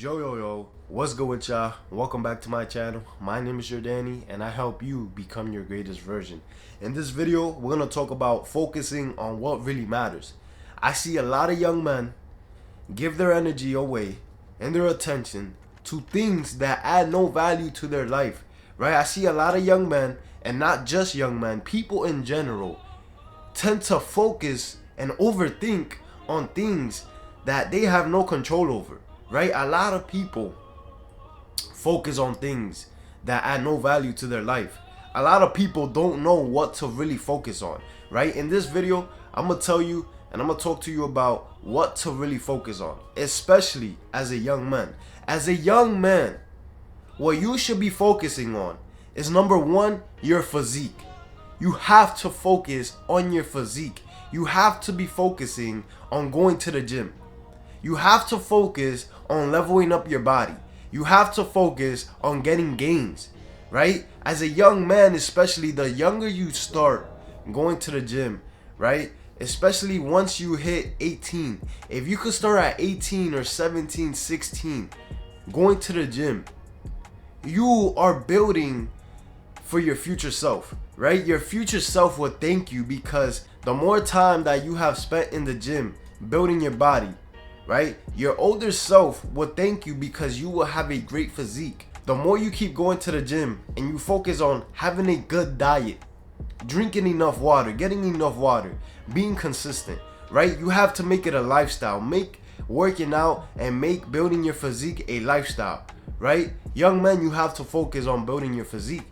Yo, what's good with y'all? Welcome back to my channel. My name is Jordany and I help you become your greatest version. In this video, we're going to talk about focusing on what really matters. I see a lot of young men give their energy away and their attention to things that add no value to their life, right? I see a lot of young men, and not just young men, people in general, tend to focus and overthink on things that they have no control over. Right? A lot of people focus on things that add no value to their life. A lot of people don't know what to really focus on. Right? In this video, I'm going to tell you and I'm going to talk to you about what to really focus on, especially as a young man. As a young man, what you should be focusing on is number one, your physique. You have to focus on your physique. You have to be focusing on going to the gym. You have to focus on leveling up your body. You have to focus on getting gains, right? As a young man, especially, the younger you start going to the gym, right? Especially once you hit 18. If you could start at 18 or 17, 16, going to the gym, you are building for your future self, right? Your future self will thank you, because the more time that you have spent in the gym building your body, right, your older self will thank you because you will have a great physique. The more you keep going to the gym and you focus on having a good diet, drinking enough water, getting enough water, being consistent, right? You have to make it a lifestyle. Make working out and make building your physique a lifestyle, right? Young men, you have to focus on building your physique.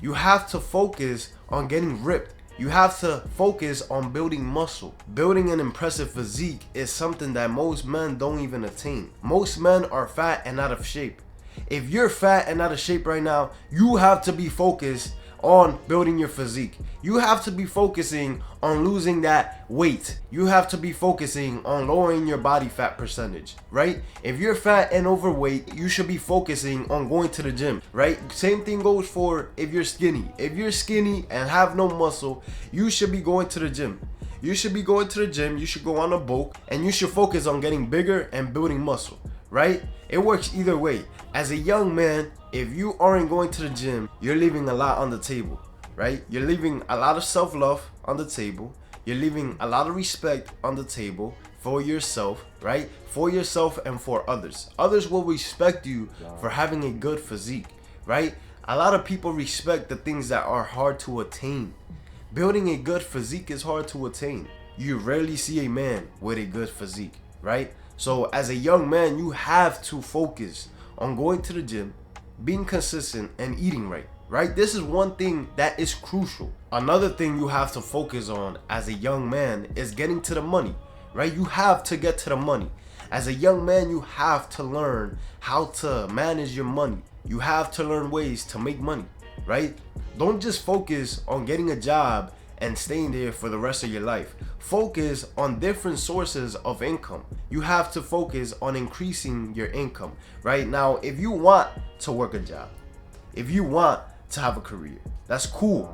You have to focus on getting ripped. You have to focus on building muscle. Building an impressive physique is something that most men don't even attain. Most men are fat and out of shape. If you're fat and out of shape right now, you have to be focused on building your physique. You have to be focusing on losing that weight. You have to be focusing on lowering your body fat percentage, right? If you're fat and overweight, you should be focusing on going to the gym, right? Same thing goes for if you're skinny. If you're skinny and have no muscle, you should be going to the gym. You should be going to the gym, you should go on a bulk, and you should focus on getting bigger and building muscle, right? It works either way. As a young man, if you aren't going to the gym, you're leaving a lot on the table, right? You're leaving a lot of self-love on the table. You're leaving a lot of respect on the table for yourself, right? For yourself and for others. Others will respect you for having a good physique, right? A lot of people respect the things that are hard to attain. Building a good physique is hard to attain. You rarely see a man with a good physique, right? So as a young man, you have to focus on going to the gym, being consistent, and eating right? This is one thing that is crucial. Another thing you have to focus on as a young man is getting to the money, right? You have to get to the money. As a young man, you have to learn how to manage your money. You have to learn ways to make money, right? Don't just focus on getting a job and staying there for the rest of your life. Focus on different sources of income. You have to focus on increasing your income. Right now, if you want to work a job, if you want to have a career, that's cool,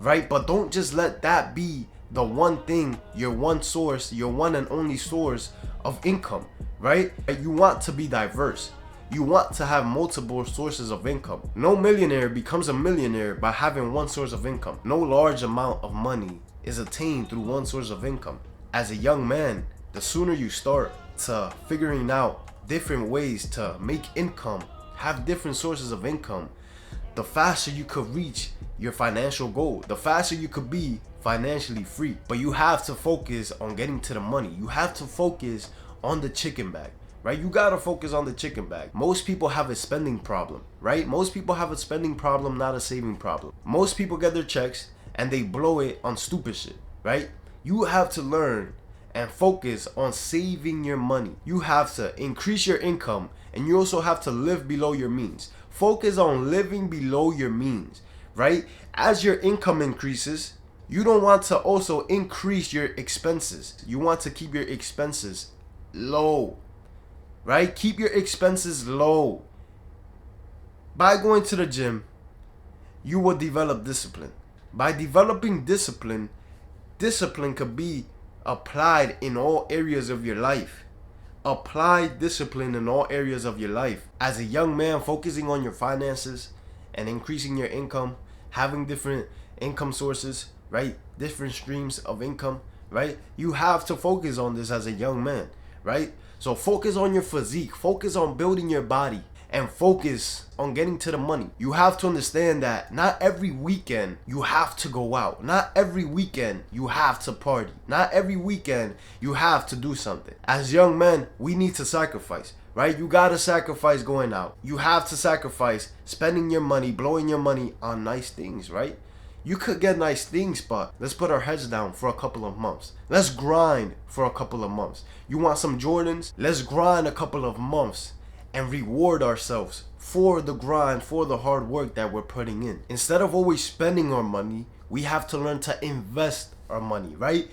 right? But don't just let that be the one thing, your one source, your one and only source of income, right? You want to be diverse. You want to have multiple sources of income. No millionaire becomes a millionaire by having one source of income. No large amount of money is attained through one source of income. As a young man, the sooner you start to figuring out different ways to make income, have different sources of income, the faster you could reach your financial goal, the faster you could be financially free. But you have to focus on getting to the money. You have to focus on the chicken bag. Right? You gotta focus on the chicken bag. Most people have a spending problem, right? Most people have a spending problem, not a saving problem. Most people get their checks and they blow it on stupid shit, right? You have to learn and focus on saving your money. You have to increase your income, and you also have to live below your means. Focus on living below your means, right? As your income increases, you don't want to also increase your expenses. You want to keep your expenses low. Right? Keep your expenses low. By going to the gym, you will develop discipline. By developing discipline, discipline could be applied in all areas of your life. Apply discipline in all areas of your life. As a young man, focusing on your finances and increasing your income, having different income sources, right? Different streams of income, right? You have to focus on this as a young man, right? So focus on your physique, focus on building your body, and focus on getting to the money. You have to understand that not every weekend you have to go out. Not every weekend you have to party. Not every weekend you have to do something. As young men, we need to sacrifice, right? You gotta sacrifice going out. You have to sacrifice spending your money, blowing your money on nice things, right? You could get nice things, but let's put our heads down for a couple of months. Let's grind for a couple of months. You want some Jordans? Let's grind a couple of months and reward ourselves for the grind, for the hard work that we're putting in. Instead of always spending our money, we have to learn to invest our money, right?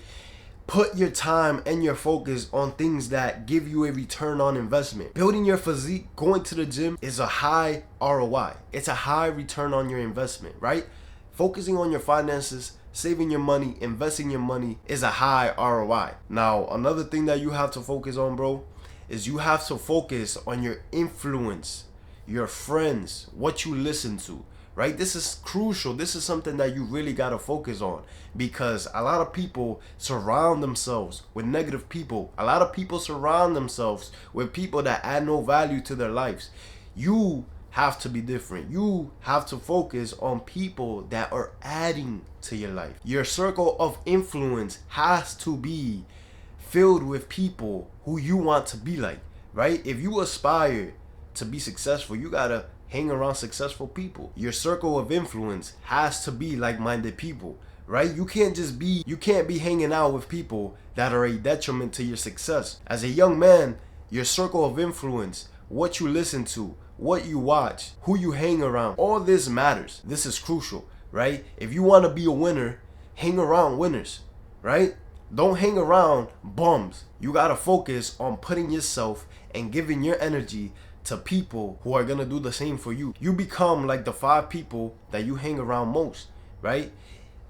Put your time and your focus on things that give you a return on investment. Building your physique, going to the gym is a high ROI. It's a high return on your investment, right? Focusing on your finances, saving your money, investing your money is a high ROI. Now, another thing that you have to focus on, bro, is you have to focus on your influence, your friends, what you listen to, right? This is crucial. This is something that you really got to focus on, because a lot of people surround themselves with negative people. A lot of people surround themselves with people that add no value to their lives. You have to be different. You have to focus on people that are adding to your life. Your circle of influence has to be filled with people who you want to be like, right? If you aspire to be successful, you gotta hang around successful people. Your circle of influence has to be like-minded people, right? You can't be hanging out with people that are a detriment to your success. As a young man, your circle of influence, what you listen to, what you watch, who you hang around, all this matters. This is crucial, right? If you want to be a winner, hang around winners, right? Don't hang around bums. You gotta focus on putting yourself and giving your energy to people who are gonna do the same for you. You become like the 5 people that you hang around most, right?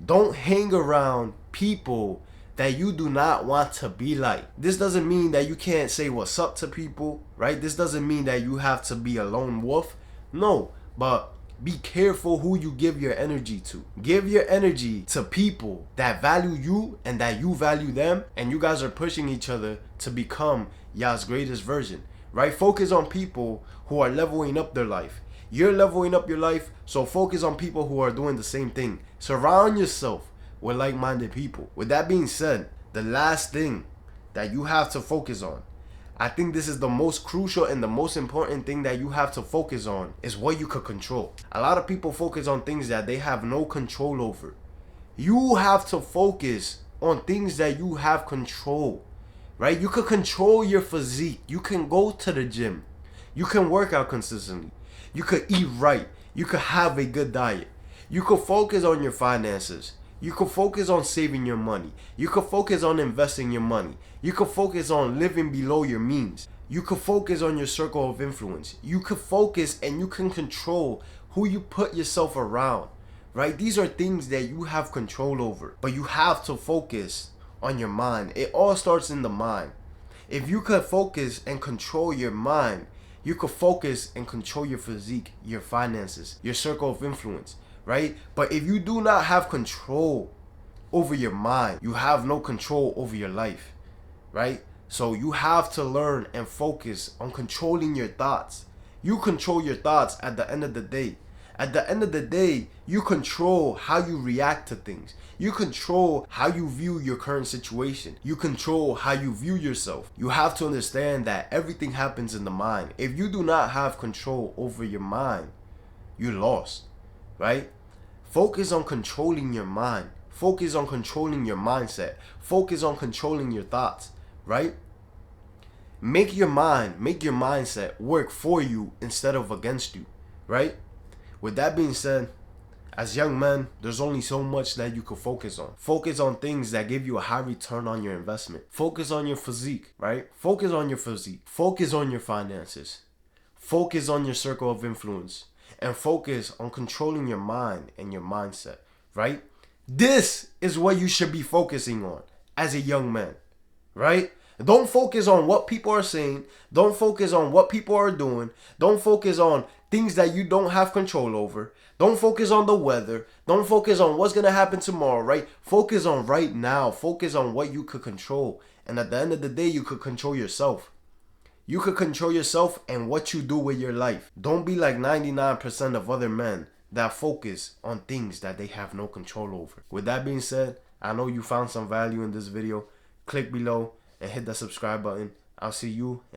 Don't hang around people that you do not want to be like. This doesn't mean that you can't say what's up to people, right? This doesn't mean that you have to be a lone wolf. No, but be careful who you give your energy to. Give your energy to people that value you and that you value them, and you guys are pushing each other to become y'all's greatest version, right? Focus on people who are leveling up their life. You're leveling up your life, so focus on people who are doing the same thing. Surround yourself with like-minded people. With that being said, the last thing that you have to focus on, I think this is the most crucial and the most important thing that you have to focus on, is what you could control. A lot of people focus on things that they have no control over. You have to focus on things that you have control, right? You could control your physique. You can go to the gym. You can work out consistently. You could eat right. You could have a good diet. You could focus on your finances. You could focus on saving your money. You could focus on investing your money. You could focus on living below your means. You could focus on your circle of influence. You could focus and you can control who you put yourself around, right? These are things that you have control over, but you have to focus on your mind. It all starts in the mind. If you could focus and control your mind, you could focus and control your physique, your finances, your circle of influence, right? But if you do not have control over your mind, you have no control over your life, right? So you have to learn and focus on controlling your thoughts. You control your thoughts at the end of the day. At the end of the day, you control how you react to things. You control how you view your current situation. You control how you view yourself. You have to understand that everything happens in the mind. If you do not have control over your mind, you're lost, right? Focus on controlling your mind. Focus on controlling your mindset. Focus on controlling your thoughts, right? Make your mindset work for you instead of against you, right? With that being said, as young men, there's only so much that you can focus on. Focus on things that give you a high return on your investment. Focus on your physique, right? Focus on your physique. Focus on your finances. Focus on your circle of influence. And focus on controlling your mind and your mindset, right? This is what you should be focusing on as a young man, right? Don't focus on what people are saying. Don't focus on what people are doing. Don't focus on things that you don't have control over. Don't focus on the weather. Don't focus on what's going to happen tomorrow, right? Focus on right now. Focus on what you could control. And at the end of the day, you could control yourself. You could control yourself and what you do with your life. Don't be like 99% of other men that focus on things that they have no control over. With that being said, I know you found some value in this video. Click below and hit the subscribe button. I'll see you